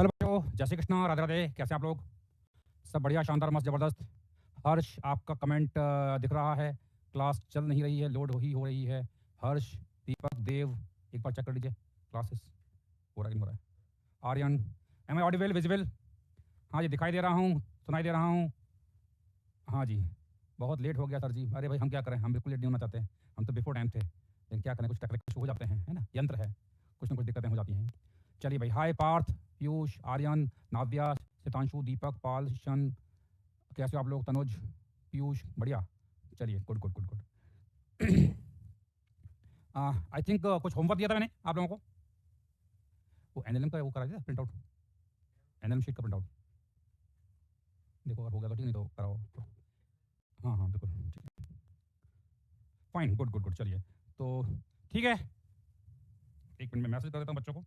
Hello बच्चों, जय श्री कृष्णा, राधे राधे। कैसे हैं आप लोग? सब बढ़िया, शानदार, मस्त, ज़बरदस्त। हर्ष, आपका कमेंट दिख रहा है। क्लास चल नहीं रही है, लोड हो रही है। हर्ष, दीपक, देव, एक बार चेक कर लीजिए क्लासेस हो रहा है कि नहीं हो रहा है। Aryan, am I audible, visible? हाँ जी, दिखाई दे रहा हूँ, सुनाई दे रहा हूँ। हाँ जी, बहुत लेट हो गया सर जी। अरे भाई, हम क्या करें, हम बिल्कुल लेट नहीं होना चाहते। हम तो बिफोर टाइम थे, लेकिन क्या करें, कुछ टेक्निकल हो जाते हैं, है ना, यंत्र है, कुछ ना कुछ दिक्कतें हो जाती हैं। चलिए भाई, हाय पार्थ, पीयूष, आर्यन, नाव्या, सितांशु, दीपक, पाल, शन, कैसे हो आप लोग? तनुज, पीयूष, बढ़िया। चलिए, good good good good. I think कुछ होमवर्क दिया था मैंने आप लोगों को। वो एनएलएम का वो करा दिया प्रिंट आउट, एनएलएम शीट का प्रिंट आउट। देखो अगर हो गया तो ठीक, नहीं तो कराओ तो। हाँ हाँ बिल्कुल ठीक है, फाइन, गुड गुड गुड। चलिए तो ठीक है, एक मिनट में मैसेज कर देता हूँ बच्चों को।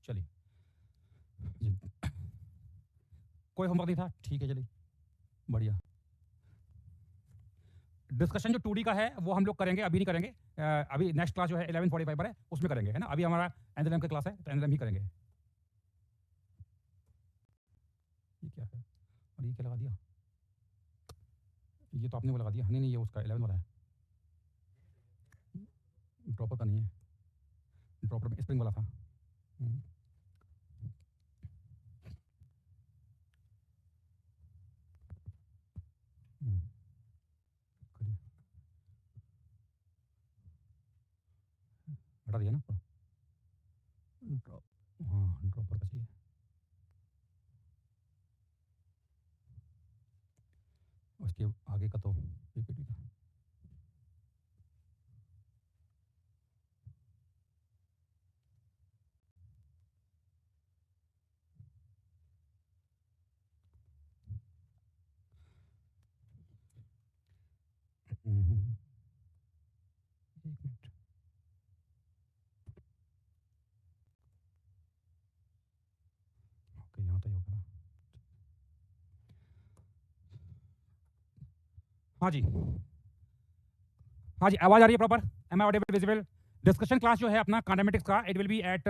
चलिए जी, कोई होमवर्क नहीं था, ठीक है, चलिए बढ़िया। डिस्कशन जो 2D का है वो हम लोग करेंगे, अभी नहीं करेंगे। अभी नेक्स्ट क्लास जो है 11:45 पर है, उसमें करेंगे, है ना। अभी हमारा एनएलएम का क्लास है, तो एनएलएम ही करेंगे। ये क्या है, और ये क्या लगा दिया? ये तो आपने वो लगा दिया, नहीं नहीं, ये उसका 11 वाला है, ड्रॉपर का नहीं है। ड्रॉपर में स्प्रिंग वाला था। हम्म, हम्म, करिए। हटा दिया ना ड्रॉप, हाँ ड्रॉपर का चाहिए। उसके आगे का तो पीपीटी का। एक मिनट, ओके, यहाँ तो ही होगा। हाँ जी, हाँ जी, आवाज़ आ रही है proper? Am I audible, visible? Discussion class जो है अपना काइनेमेटिक्स का, it will be at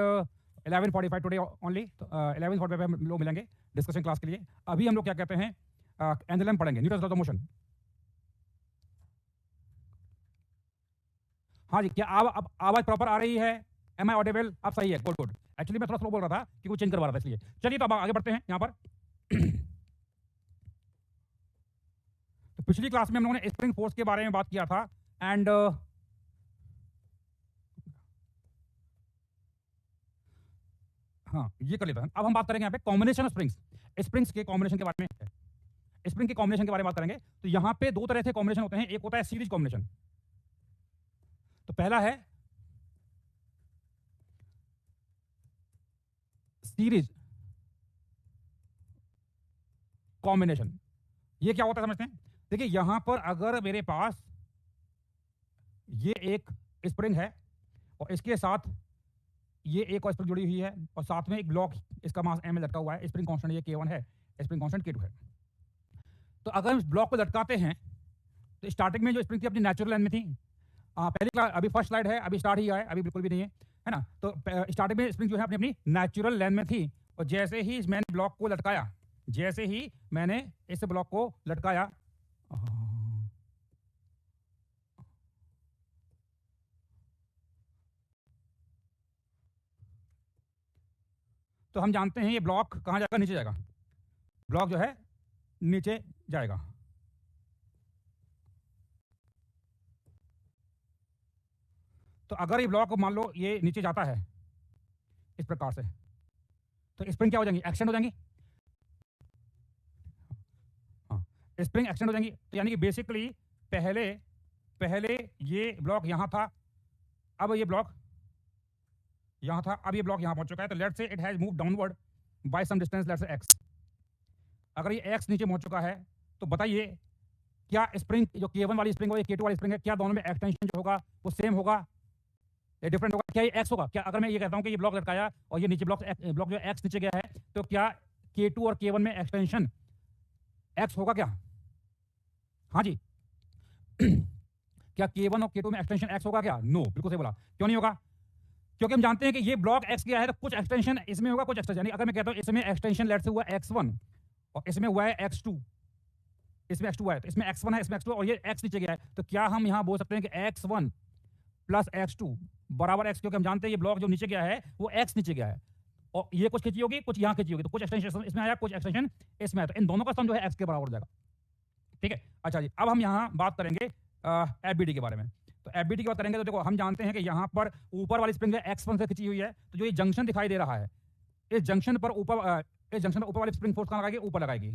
11:45 today only. तो 11:45 हम लोग मिलेंगे डिस्कशन क्लास के लिए। अभी हम लोग क्या कहते हैं, एनएलएम पढ़ेंगे, न्यूटन्स लॉ ऑफ मोशन। हाँ जी, क्या अब आवाज़ प्रॉपर आ रही है? Am I audible? अब सही है, गुड गुड। एक्चुअली मैं थोड़ा स्लो बोल रहा था कि कुछ चेंज करवा रहा था, इसलिए। चलिए तो अब आगे बढ़ते हैं यहाँ पर। तो पिछली क्लास में हम लोगों ने स्प्रिंग फोर्स के बारे में बात किया था, एंड हाँ ये कर लेता है। अब हम बात करेंगे यहाँ पे कॉम्बिनेशन ऑफ स्प्रिंग्स, स्प्रिंग्स के कॉम्बिनेशन के बारे में, स्प्रिंग के कॉम्बिनेशन के बारे में बात करेंगे। तो यहाँ पे दो तरह से कॉम्बिनेशन होते हैं, एक होता है सीरीज कॉम्बिनेशन। तो पहला है सीरीज कॉम्बिनेशन। ये क्या होता है समझते हैं? देखिए यहां पर अगर मेरे पास ये एक स्प्रिंग है, और इसके साथ ये एक और स्प्रिंग जुड़ी हुई है, और साथ में एक ब्लॉक, इसका मास m में लटका हुआ है, स्प्रिंग कांस्टेंट ये k1 है, स्प्रिंग कांस्टेंट k2 है। तो अगर हम इस ब्लॉक को लटकाते हैं, तो स्टार्टिंग में जो स्प्रिंग थी अपनी नेचुरल लेंथ में थी। पहली क्लास, अभी फर्स्ट स्लाइड है, अभी स्टार्ट ही आया है, अभी बिल्कुल भी नहीं है ना। तो स्टार्टिंग में स्प्रिंग जो है अपनी अपनी नेचुरल लेंथ में थी, और जैसे ही मैंने ब्लॉक को लटकाया, जैसे ही मैंने इस ब्लॉक को लटकाया, तो हम जानते हैं ये ब्लॉक कहाँ जाएगा, नीचे जाएगा। ब्लॉक जो है नीचे जाएगा। तो अगर ये ब्लॉक मान लो ये नीचे जाता है इस प्रकार से, तो स्प्रिंग क्या हो जाएंगी, एक्सटेंड हो जाएंगी। हाँ, स्प्रिंग एक्सटेंड हो जाएंगी। तो यानी कि बेसिकली पहले पहले ये ब्लॉक यहाँ था, अब ये ब्लॉक यहाँ था, अब ये ब्लॉक यहाँ पहुंच चुका है। तो let's say it has move downward by some distance, let's say x। अगर ये x नीचे पहुंच चुका है, तो बताइए क्या स्प्रिंग जो k1 वाली स्प्रिंग और ये k2 वाली स्प्रिंग है, क्या दोनों में एक्सटेंशन जो होगा वो सेम होगा या डिफरेंट होगा? क्या ये x होगा? क्या अगर मैं ये कहता हूँ कि ये ब्लॉक लटकाया और ये नीचे ब्लॉक जो x नीचे गया है, तो क्या k2 और k1 में एक्सटेंशन x होगा क्या? हाँ जी। क्या k1 और k2 में एक्सटेंशन x होगा क्या? नो, बिल्कुल सही बोला। क्यों नहीं होगा? क्योंकि हम जानते हैं कि ये ब्लॉक एक्स गया है तो कुछ एक्सटेंशन इसमें होगा, कुछ एक्सटेंशन, यानी अगर मैं कहता हूँ इसमें एक्सटेंशन लेट से हुआ x1 और इसमें हुआ है x2, इसमें x2 है तो इसमें x1 है, इसमें x2 और ये x नीचे गया है, तो क्या हम यहाँ बोल सकते हैं कि x1 प्लस x2 बराबर x, क्योंकि हम जानते हैं ये ब्लॉक जो नीचे गया है वो x नीचे गया है और ये कुछ खींची होगी, कुछ यहाँ खींची होगी, तो कुछ एक्सटेंशन इसमें आया, कुछ एक्सटेंशन इसमें आया, तो इन दोनों का सम जो है x के बराबर हो जाएगा। ठीक है, अच्छा जी, अब हम यहाँ बात करेंगे एफबीडी के बारे में। तो एफबीडी की बात करेंगे तो देखो हम जानते हैं कि यहाँ पर ऊपर वाली स्प्रिंग x1 से खींची हुई है, तो जो ये जंक्शन दिखाई दे रहा है इस जंक्शन पर ऊपर वाली स्प्रिंग फोर्स कहाँ लगाएगी, ऊपर लगाएगी,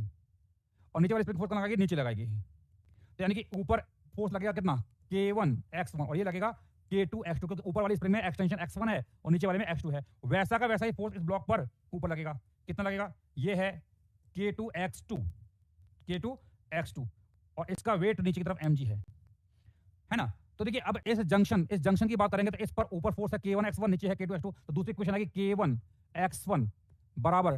और नीचे वाली स्प्रिंग फोर्स कहाँ लगाएगी, नीचे लगाएगी। तो यानी कि ऊपर फोर्स लगेगा कितना, K1 x1 और ये लगेगा K2 x2, क्योंकि ऊपर वाली स्प्रिंग में एक्सटेंशन x1 है और नीचे वाले में x2 है, वैसा का वैसा ही फोर्स इस ब्लॉक पर ऊपर लगेगा। कितना लगेगा, ये है K2 x2 और इसका वेट नीचे की तरफ mg है ना। तो देखिए अब इस जंक्शन की बात करेंगे तो इस पर ऊपर फोर्स है K1 x1, नीचे है K2 x2, तो दूसरी इक्वेशन आएगी K1 x1 बराबर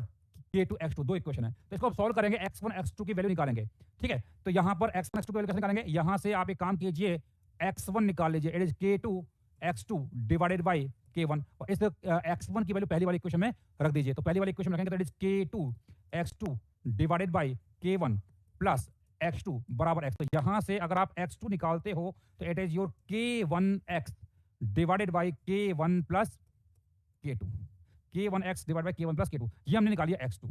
K2 x2, दो इक्वेशन है, तो इसको अब सॉल्व करेंगे, x1 x2 की वैल्यू निकालेंगे। ठीक है, तो यहाँ पर x1 x2 की वैल्यू कैसे निकालेंगे, यहाँ से आप एक काम कीजिए, x1 निकाल लीजिए, it is K2 x2 divided by K1 और इस x1 की वैल्यू पहली वाली इक्वेशन में रख दीजिए, तो पहली वाली इक्वेशन में रखेंगे तो it is K2 x2 divided by K1 plus x2 बराबर x, तो यहाँ से अगर आप x2 निकालते हो तो it is your K1x divided by K1 plus K2, K1x divide by K1 plus K2, ये हमने निकाल लिया x2,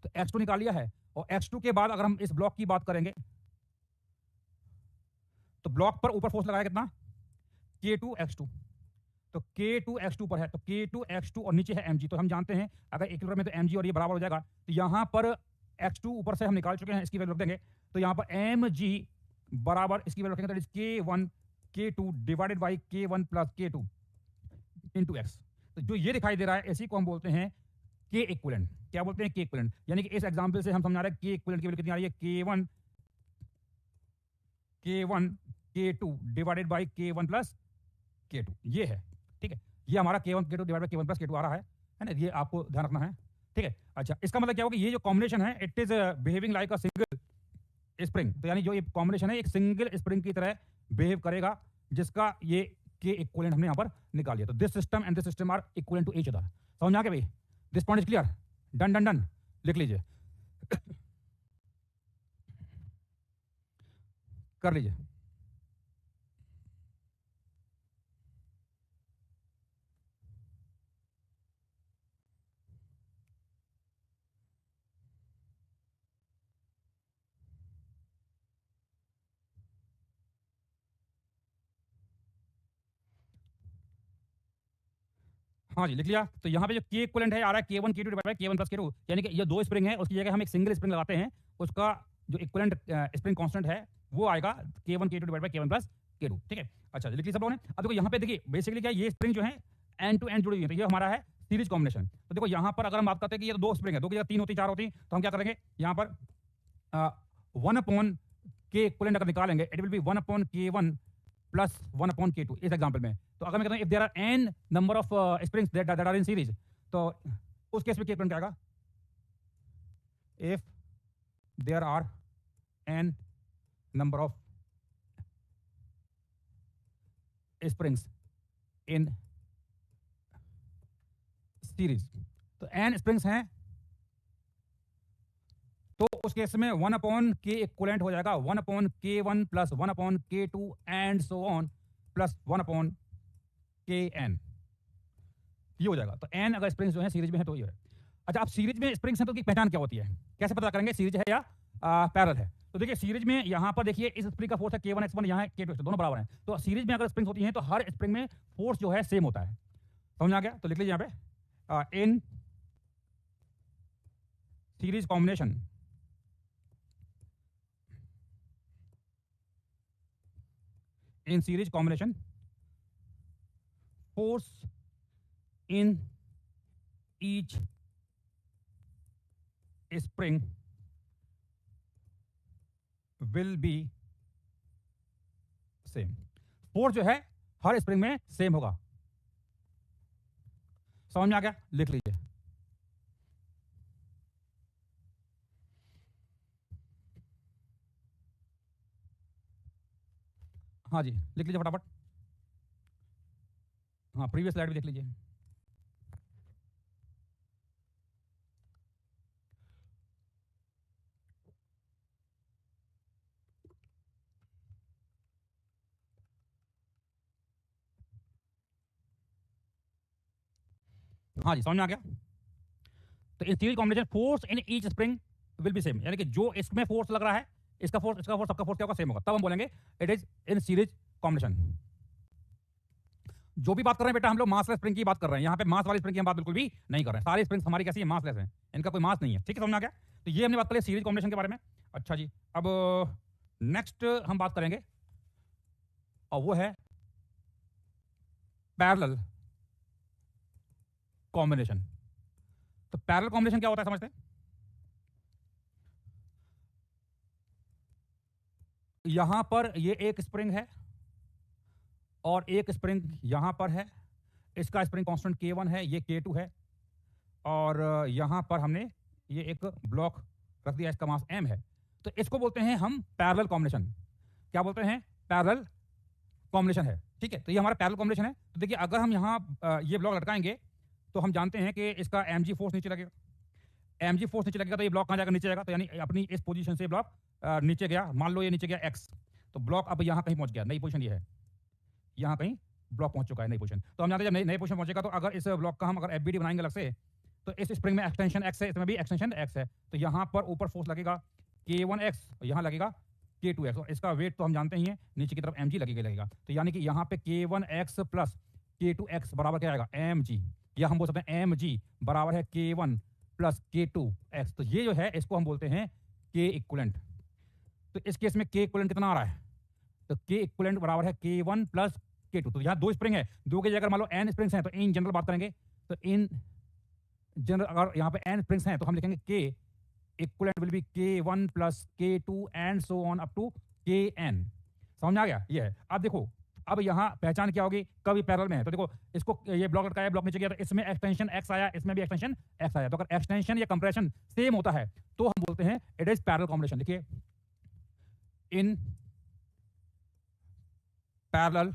तो x2 निकाल लिया है। और x2 के बाद अगर हम इस ब्लॉक की बात करेंगे तो ब्लॉक पर ऊपर फोर्स लगाया कितना, K2 x2, तो K2 x2 पर है, तो K2 x2 और नीचे है mg, तो हम जानते हैं अगर इक्विलिब्रियम में तो mg और ये बराबर हो जाएगा, तो यहाँ पर x2 ऊपर से हम निकाल चुके हैं, इसकी वैल्यू रख देंगे, तो यहाँ पर mg बराबर इसकी वैल्यू रखेंगे तो K1 K2 divided by K1 plus K2 into x, तो जो ये दिखाई दे रहा है इसी को हम बोलते हैं K इक्विवेलेंट। क्या बोलते हैं, K इक्विवेलेंट, यानी कि इस एग्जांपल से हम समझा रहे हैं K इक्विवेलेंट की वैल्यू कितनी आ रही है, K1 K2 divided by K1 plus K2, ये है। ठीक है, ये हमारा K1 K2 divide by K1 plus K2 आ रहा है ना, ये आपको ध्यान रखना है। ठीक है, अच्छा, इसका मतलब क्या होगा, ये जो कॉम्बिनेशन है it is behaving like a single spring, तो यानी जो ये कॉम्बिनेशन है एक सिंगल स्प्रिंग की तरह बिहेव करेगा, जिसका ये K इक्विवेलेंट हमने यहाँ पर निकाल लिया। तो this system and this system are equivalent to each other. समझ में आ गया भाई, this point is clear, done done done, लिख लीजिए कर लीजिए। हाँ जी, लिख लिया। तो यहाँ पे जो K इक्विवेलेंट है आ रहा है K1 K2 divide by K1 plus K2, यानी कि ये दो स्प्रिंग है, उसकी जगह हम एक सिंगल स्प्रिंग लगाते हैं, उसका जो इक्विवेलेंट स्प्रिंग कांस्टेंट है वो आएगा K1 K2 divide by K1 plus K2। ठीक है, अच्छा लिख लिया सब लोगों ने। अब देखो यहाँ पे देखिए बेसिकली क्या है, ये स्प्रिंग जो है एंड टू एंड जुड़ी हुई है, तो ये हमारा है सीरीज कॉम्बिनेशन। तो देखो यहाँ पर अगर हम बात करते हैं कि ये तो दो स्प्रिंग है, दो की जगह तीन होती, चार होती, तो हम क्या करेंगे, यहाँ पर 1/K इक्विवेलेंट अगर निकालेंगे it will B 1/K1 plus 1/K2 इस एग्जांपल में। तो अगर मैं कहता हूं if there are n number of springs that are in series, तो उस केस में क्या क्या आएगा, if there are n number of springs in series, तो n स्प्रिंग्स हैं तो उस केस में 1/K इक्विवेलेंट हो जाएगा 1/K1 plus 1/K2 and so on plus 1/Kn, ये हो जाएगा। तो n अगर स्प्रिंग्स जो है सीरीज में है तो ये है। अच्छा, अब सीरीज में स्प्रिंग्स हैं तो उसकी पहचान क्या होती है, कैसे पता करेंगे सीरीज है या पैरेलल है। तो देखिए सीरीज में यहाँ पर देखिए इस स्प्रिंग का फोर्स है K1 x1, यहाँ है K2 x2, दोनों बराबर हैं, तो सीरीज में अगर स्प्रिंग्स होती हैं तो हर स्प्रिंग में फोर्स जो है सेम होता है। समझ आ गया, तो लिख लीजिए यहाँ पे in series combination force in each spring will be same, force जो है हर स्प्रिंग में सेम होगा। समझ में आ गया, लिख लीजिए। हाँ जी, लिख लीजिए फटाफट। हाँ, प्रीवियस स्लाइड भी देख लीजिए। हाँ जी, समझ में आ गया। तो in series combination force in each spring will be same, यानी कि जो इसमें फोर्स लग रहा है, इसका फोर्स, सबका फोर्स क्या होगा, सेम होगा। तब हम बोलेंगे it is in series combination. जो भी बात कर रहे हैं बेटा, हम लोग मासलेस स्प्रिंग की बात कर रहे हैं। यहाँ पे मास वाली स्प्रिंग की हम बात बिल्कुल भी नहीं कर रहे हैं। सारी स्प्रिंग्स हमारी कैसी है, मासलेस है, इनका कोई मास नहीं है। ठीक है, समझ में आ गया। तो ये हमने बात करी सीरीज कॉम्बिनेशन के बारे में। अच्छा जी, अब नेक्स्ट हम बात करेंगे और वो है पैरेलल कॉम्बिनेशन। तो पैरेलल कॉम्बिनेशन क्या होता है, समझते हैं। यहां पर ये एक स्प्रिंग है और एक स्प्रिंग यहां पर है। इसका स्प्रिंग कांस्टेंट K1 है, ये K2 है, और यहां पर हमने ये एक ब्लॉक रख दिया, इसका मास m है। तो इसको बोलते हैं हम पैरेलल कॉम्बिनेशन। क्या बोलते हैं, पैरेलल कॉम्बिनेशन है। ठीक है, तो ये हमारा पैरेलल कॉम्बिनेशन है। तो देखिए, अगर हम यहाँ ये ब्लॉक लटकाएंगे तो हम जानते हैं कि इसका mg फोर्स नीचे लगेगा। mg फोर्स नीचे लगेगा तो ये ब्लॉक कहाँ जाएगा, नीचे जाएगा। तो यानी अपनी इस पोजीशन से ब्लॉक नीचे गया, मान लो ये नीचे गया x, तो ब्लॉक अब यहाँ कहीं पहुंच गया, नई पोजीशन ये है, यहाँ कहीं ब्लॉक पहुंच चुका है, नई पोजीशन। तो हम जानते हैं जब नई पोजीशन पहुंचेगा, तो अगर इस ब्लॉक का हम अगर FBD बनाएंगे अलग से, तो इस स्प्रिंग में एक्सटेंशन x है, इसमें भी एक्सटेंशन x है। तो यहाँ पर ऊपर फोर्स लगेगा K1x, यहाँ लगेगा K2x, और इसका वेट तो हम जानते ही हैं, नीचे की तरफ mg लगेगा। तो यानी कि यहाँ पे K1x प्लस K2x बराबर क्या आएगा, mg, या हम बोल सकते हैं mg बराबर है K1 प्लस K2x। तो ये जो है, इसको हम बोलते हैं K इक्विवेलेंट। तो इस केस में K इक्विवेलेंट कितना आ रहा है, तो K इक्विवेलेंट बराबर है K1 प्लस K2। तो यहाँ दो स्प्रिंग है, दो की जगह अगर मान लो n स्प्रिंग्स हैं, तो इन जनरल बात करेंगे, तो इन जनरल अगर यहाँ पे n स्प्रिंग्स हैं, तो हम लिखेंगे K equivalent will be K1 plus K2 and so on up to Kn। समझ में आ गया। ये है। अब देखो, अब यहाँ पहचान क्या होगी, कभी पैरेलल में है। तो देखो, इसको ये ब्लॉक लटकाया, ब्लॉक नीचे गया, तो इसमें एक्सटेंशन x आया, इसमें भी एक्सटेंशन x आया। तो अगर एक्सटेंशन या कंप्रेशन सेम होता है तो हम बोलते हैं इट इज पैरेलल कॉम्बिनेशन। देखिए, इन पैरेलल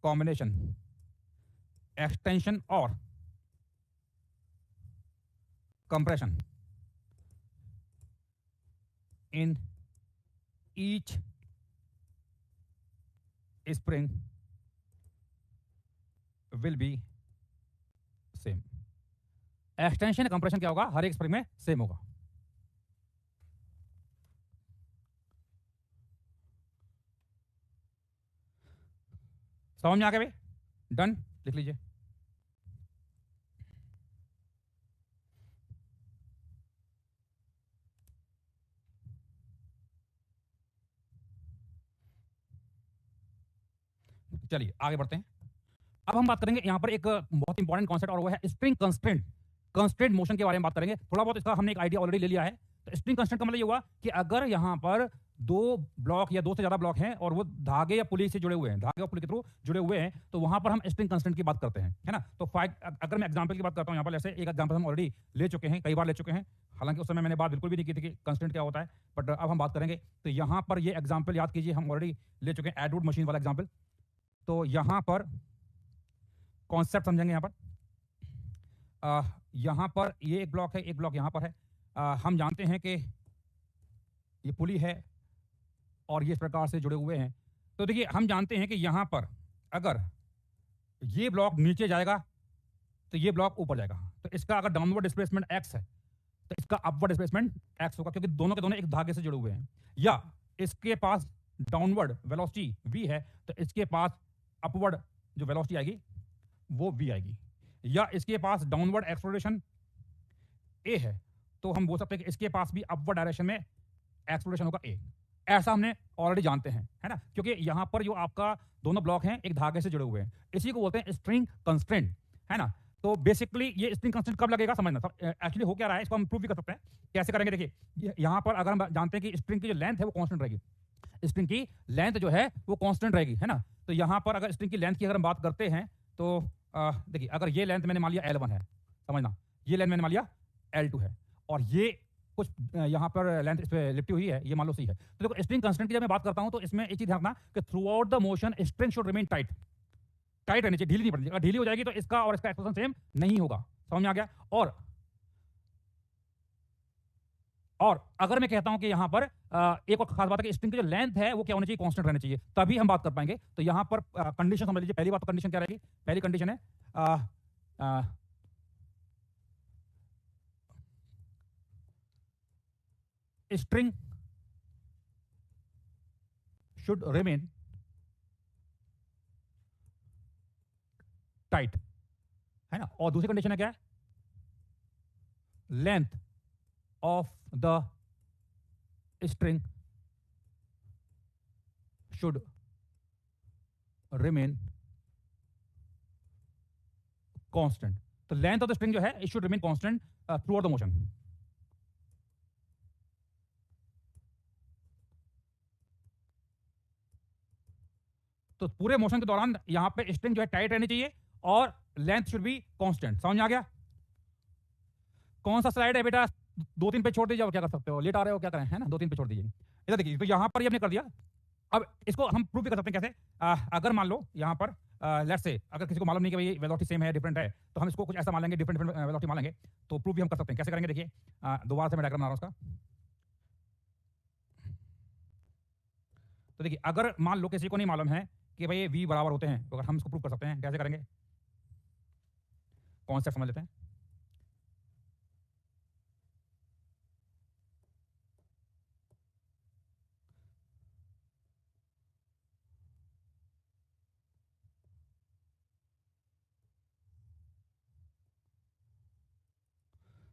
कॉम्बिनेशन एक्सटेंशन और compression in each spring will be same। Extension compression क्या होगा, हर एक स्प्रिंग में सेम होगा। समझ में आ गया भाई, डन, लिख लीजिए। चलिए आगे बढ़ते हैं। अब हम बात करेंगे यहाँ पर एक बहुत इंपॉर्टेंट कॉन्सेप्ट, और वो है स्प्रिंग कंस्ट्रेंट, कंस्ट्रेंट मोशन के बारे में बात करेंगे। थोड़ा बहुत इसका हमने एक आइडिया ऑलरेडी ले लिया है। तो स्प्रिंग कंस्ट्रेंट का मतलब ये हुआ कि अगर यहाँ पर दो ब्लॉक या दो से ज्यादा ब्लॉक हैं और वो धागे या पुली से जुड़े हुए हैं, धागे और पुली के थ्रू जुड़े हुए हैं, तो वहां पर हम स्प्रिंग कंस्ट्रेंट की बात करते हैं, है ना। तो अगर मैं एग्जांपल की बात करता हूँ, यहाँ पर जैसे एक एग्जांपल हम ऑलरेडी ले चुके हैं, कई बार ले चुके हैं, हालांकि उस समय मैंने बात बिल्कुल भी नहीं की थी कि कंस्ट्रेंट क्या होता है, बट अब हम बात करेंगे। तो यहाँ पर ये एग्जाम्पल याद कीजिए, हम ऑलरेडी ले चुके हैं, एडवुड मशीन वाला एग्जाम्पल। तो यहाँ पर कॉन्सेप्ट समझेंगे। यहाँ पर ये एक ब्लॉक है, एक ब्लॉक यहाँ पर है। हम जानते हैं कि ये पुली है और ये इस प्रकार से जुड़े हुए हैं। तो देखिए, हम जानते हैं कि यहाँ पर अगर ये ब्लॉक नीचे जाएगा तो ये ब्लॉक ऊपर जाएगा। तो इसका अगर डाउनवर्ड डिस्प्लेसमेंट x है तो इसका अपवर्ड डिस्प्लेसमेंट x होगा, क्योंकि दोनों के दोनों एक धागे से जुड़े हुए हैं। या इसके पास डाउनवर्ड वेलोसिटी v है तो इसके पास अपवर्ड जो वेलोसिटी आएगी वो v आएगी। या इसके पास डाउनवर्ड एक्सप्लोरेशन a है तो हम बोल सकते हैं कि इसके पास भी अपवर्ड डायरेक्शन में एक्सप्लोरेशन होगा a। ऐसा हमने ऑलरेडी जानते हैं, है ना, क्योंकि यहाँ पर जो आपका दोनों ब्लॉक हैं एक धागे से जुड़े हुए हैं। इसी को बोलते हैं स्ट्रिंग कंस्ट्रेंट, है ना। तो बेसिकली ये स्प्रिंग कंस्ट्रेंट कब लगेगा समझना। एक्चुअली हो क्या रहा है, इसको हम प्रूव भी कर सकते हैं। कैसे करेंगे, देखिए, यहाँ पर अगर हम जानते हैं कि स्प्रिंग की जो लेंथ है वो कांस्टेंट रहेगी, स्प्रिंग की लेंथ जो है वो कांस्टेंट रहेगी, है ना। तो यहाँ पर अगर स्प्रिंग की लेंथ की अगर हम बात करते हैं तो देखिए, अगर ये लेंथ मैंने मान लिया L1 है, समझना, ये लेंथ मैंने मान लिया L2 है, और ये कुछ यहाँ पर लेंथ इस पे लिपटी हुई है, ये मान लो सी है। तो देखो स्ट्रिंग कांस्टेंट की जब मैं बात करता हूँ तो इसमें एक चीज ध्यान रखना कि through out the motion string should remain tight. Tight रहनी चाहिए, ढीली नहीं पड़नी चाहिए। अगर ढीली हो जाएगी तो इसका और इसका एक्सप्रेशन सेम नहीं होगा। समझ में आ गया? और अगर मैं कहता हूं कि यहां पर एक और खास बात है कि स्ट्रिंग की जो लेंथ है वो क्या होनी चाहिए, कांस्टेंट रहनी चाहिए, तभी हम बात कर पाएंगे। तो यहां पर कंडीशन समझ लीजिए। पहली बात तो कंडीशन क्या रहेगी? पहली कंडीशन है स्ट्रिंग शुड रिमेन टाइट, है ना। और दूसरी कंडीशन है क्या? Length of the string should remain constant. तो लेंथ ऑफ द स्ट्रिंग जो है it should remain constant through out the motion. तो पूरे मोशन के दौरान यहां पे स्ट्रिंग जो है टाइट रहनी चाहिए और लेंथ शुड बी कांस्टेंट। समझ में आ गया? कौन सा स्लाइड है बेटा? 2-3 पे छोड़ दीजिए, और क्या कर सकते हो, लेट आ रहे हो, क्या करें, है ना। 2-3 पे छोड़ दीजिए। इधर देखिए, तो यहां पर ये हमने कर दिया। अब इसको हम प्रूव भी कर सकते हैं कैसे? अगर मान लो यहां पर लेट्स से अगर किसी को मालूम नहीं कि भाई वेलोसिटी सेम है डिफरेंट है, तो हम इसको कुछ ऐसा मान लेंगे, डिफरेंट डिफरेंट वेलोसिटी मान लेंगे, तो प्रूव भी हम कर सकते हैं। कैसे करेंगे देखिए, दोबारा से मैं डायग्राम बना रहा हूं उसका। तो देखिए, अगर मान लो किसी को नहीं मालूम है कि भाई ये v बराबर होते हैं, तो अगर हम इसको प्रूव कर सकते हैं, कैसे करेंगे? कॉन्सेप्ट समझ लेते हैं।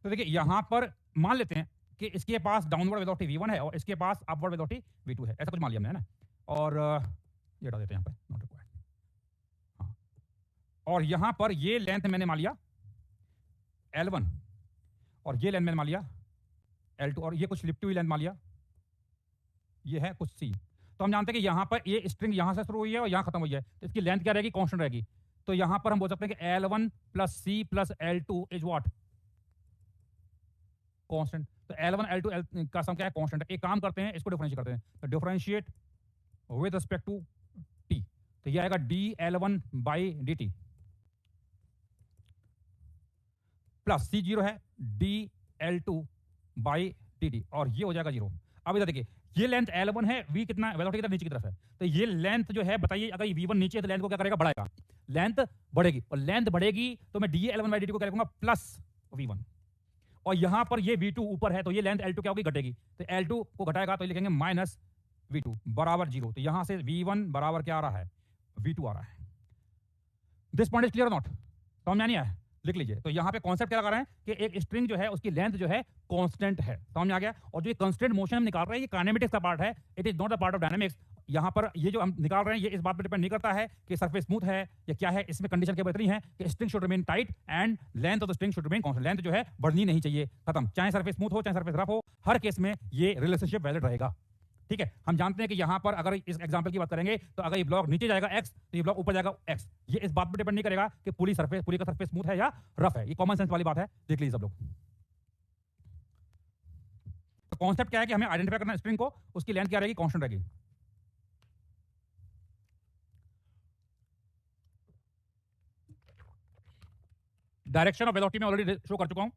तो देखिए यहां पर मान लेते हैं कि इसके पास डाउनवर्ड वेलोसिटी v1 है और इसके पास अपवर्ड वेलोसिटी v2 है, ऐसा कुछ मान लिया हमने, है ना। और ये हटा देते हैं, यहां पे नॉट रिक्वायर्ड। हाँ, और यहां पर ये लेंथ मैंने मान लिया L1 और ये लेंथ मैंने मान लिया L2 और ये कुछ लिपटी हुई लेंथ मान लिया, ये है कुछ C। तो हम जानते हैं कि यहां पर ये स्ट्रिंग यहां से शुरू हुई है और यहां खत्म हुई है, तो इसकी लेंथ क्या रहेगी? कांस्टेंट रहेगी। तो यहां पर हम बोल सकते हैं कि L1 plus C plus L2 is what? Constant. तो L1 L2 का सम क्या है? कांस्टेंट है। एक काम करते हैं, इसको डिफरेंशिएट करते हैं। तो differentiate with respect to t, तो ये आएगा dL1 by dt plus C 0 है dL2 बाई dt और ये हो जाएगा 0। अब इधर देखिए, ये लेंथ L1 है, v कितना वेलोसिटी कितना नीचे की तरफ है, तो ये लेंथ जो है बताइए, अगर v1 नीचे है तो लेंथ को क्या करेगा? बढ़ाएगा, लेंथ बढ़ेगी, और लेंथ बढ़ेगी तो मैं dL1 बाई dt को क्या लिखूंगा? Plus v1। और यहां पर ये v2 ऊपर है तो ये लेंथ L2 क्या होगी? घटेगी, तो L2 को घटाएगा तो ये लिखेंगे माइनस v2 बराबर 0। तो यहां से v1 बराबर क्या आ रहा है? v2 आ रहा है। This point is clear not? समझ में नहीं आया? लिख लीजिए। तो यहां पे कॉन्सेप्ट क्या लगा रहे हैं कि एक स्ट्रिंग जो है उसकी लेंथ जो है कांस्टेंट है। समझ में आ गया? और जो कांस्टेंट मोशन हम निकाल रहे हैं ये काइनेमेटिक्स का पार्ट है, it is not the part of dynamics. यहां पर ये जो हम निकाल रहे हैं ये इस बात पर डिपेंड नहीं करता है कि सरफेस स्मूथ है या क्या है, इसमें कंडीशन केवल इतनी है कि string should remain tight and length of the string should remain constant. Length जो है बढ़नी नहीं चाहिए, खत्म। चाहे सरफेस स्मूथ हो चाहे सरफेस रफ हो, हर केस में ये रिलेशनशिप वैलिड रहेगा। ठीक है, हम जानते हैं कि यहां पर अगर इस एग्जांपल की बात करेंगे तो अगर ये ब्लॉक नीचे जाएगा x तो ये ब्लॉक ऊपर जाएगा x। ये इस बात पर डिपेंड नहीं करेगा कि पूरी का सरफेस स्मूथ है या रफ है। ये कॉमन सेंस वाली बात है, देख लीजिए सब लोग। तो कॉन्सेप्ट क्या है कि हमें आइडेंटिफाई करना स्ट्रिंग को, उसकी लेंथ क्या रहेगी? कांस्टेंट रहेगी। डायरेक्शन ऑफ वेलोसिटी में ऑलरेडी शो कर चुका हूं,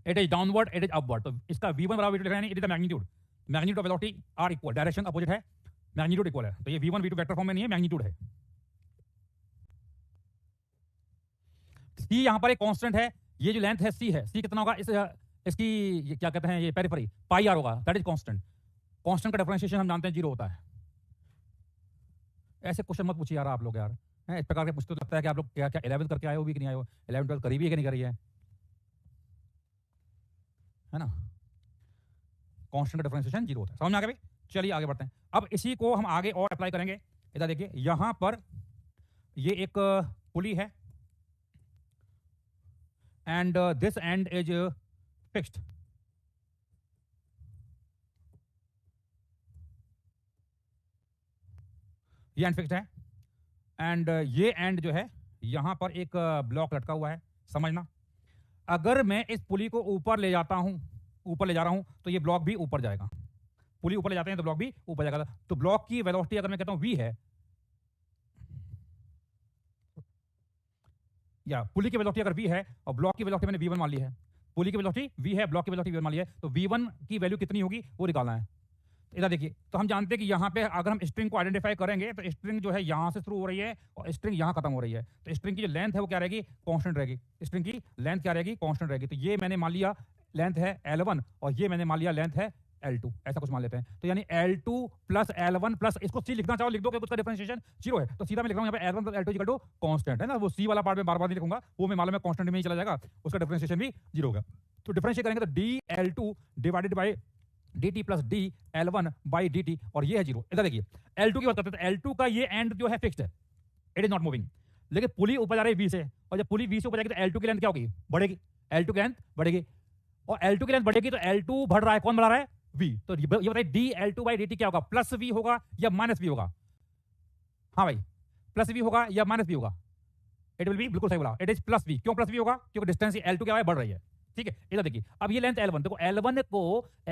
it is downward, it is upward. तो इसका v1 बराबर v2 लिख रहे हैं, it is the magnitude. Magnitude of velocity are equal, direction opposite है, मैग्नीट्यूड इक्वल है। तो ये v1 v2 वेक्टर फॉर्म में नहीं है, मैग्नीट्यूड है। c यहां पर एक कांस्टेंट है, ये जो लेंथ है c है, c कितना होगा? इसकी ये क्या कहते हैं, ये पेरिफेरी पाई आर होगा, दैट इज कांस्टेंट। कांस्टेंट का डिफरेंशिएशन हम जानते हैं 0 होता है। ऐसे क्वेश्चन मत पूछिए यार आप लोग, यार हैं इस प्रकार के पूछते तो लगता है कि आप लोग क्या क्या 11th करके आए हो भी कि नहीं आए हो, 11 12 करी भी है कि नहीं करी है ना। कांस्टेंट का डिफरेंशिएशन 0 होता है। समझ में आ गया भाई? चलिए आगे बढ़ते हैं। अब इसी को हम आगे और अप्लाई करेंगे। इधर देखिए, यहां पर ये एक पुली है and this and is fixed. ये एंड फिक्स्ड है एंड ये एंड जो है यहां पर एक ब्लॉक लटका हुआ है। समझना, अगर मैं इस पुली को ऊपर ले जाता हूं, ऊपर ले जा रहा हूं तो ये ब्लॉक भी ऊपर जाएगा, पुली ऊपर ले जाते हैं तो ब्लॉक भी ऊपर जाएगा। तो ब्लॉक की वेलोसिटी अगर मैं कहता हूं v है, या पुली की वेलोसिटी अगर v है और ब्लॉक की वेलोसिटी मैंने v1 मान ली है, पुली की वेलोसिटी v है, ब्लॉक की वेलोसिटी v1 मान ली है, तो v1 की वैल्यू कितनी होगी वो निकालना है। तो इधर देखिए, तो हम जानते हैं कि यहाँ पे अगर हम स्ट्रिंग को आइडेंटिफाई करेंगे तो स्ट्रिंग जो है यहाँ से शुरू हो रही है और स्ट्रिंग यहाँ खत्म हो रही है, तो स्ट्रिंग की जो लेंथ है वो क्या रहेगी, कांस्टेंट रहेगी। स्ट्रिंग की लेंथ क्या रहेगी, कांस्टेंट रहेगी। तो ये मैंने मान लिया लेंथ है L1 और ये मैंने मान लिया लेंथ है L2, ऐसा कुछ मान लेते हैं। तो यानी L2 प्लस L1 प्लस, इसको C लिखना चाहो लिख दो, क्योंकि उसका डिफरेंशिएशन 0 है, तो सीधा मैं लिख रहा हूँ यहाँ पे L1 plus L2 equal to constant है ना, वो C वाला पार्ट में बार बार नहीं लिखूंगा, वो मैं मालूम है कांस्टेंट में ही चला जाएगा, उसका डिफरेंशिएशन भी 0 होगा। तो डिफरेंशिएट करेंगे तो dL2 divided by dt plus dL1 by dt, और ये है 0। इधर देखिए L2 की बात करते हैं, तो L2 का ये एंड जो है फिक्स्ड है, इट इज नॉट मूविंग, लेकिन पुली ऊपर जा रही है V से, और जब पुली V से ऊपर जाएगी तो L2 की लेंथ क्या होगी, बढ़ेगी, L2 की लेंथ बढ़ेगी, और L2 की लेंथ बढ़ेगी तो L2 बढ़ रहा है, कौन बढ़ा रहा है, V। तो ये बताइए dL2 बाई dt क्या होगा, प्लस V होगा या माइनस V होगा, हाँ भाई प्लस V होगा या माइनस V होगा, इट विल बी, बिल्कुल सही बोला, इट इज प्लस V। क्यों प्लस V होगा, क्योंकि डिस्टेंस L2 क्या है, बढ़ रही है, ठीक है। इधर देखिए अब ये लेंथ L1, देखो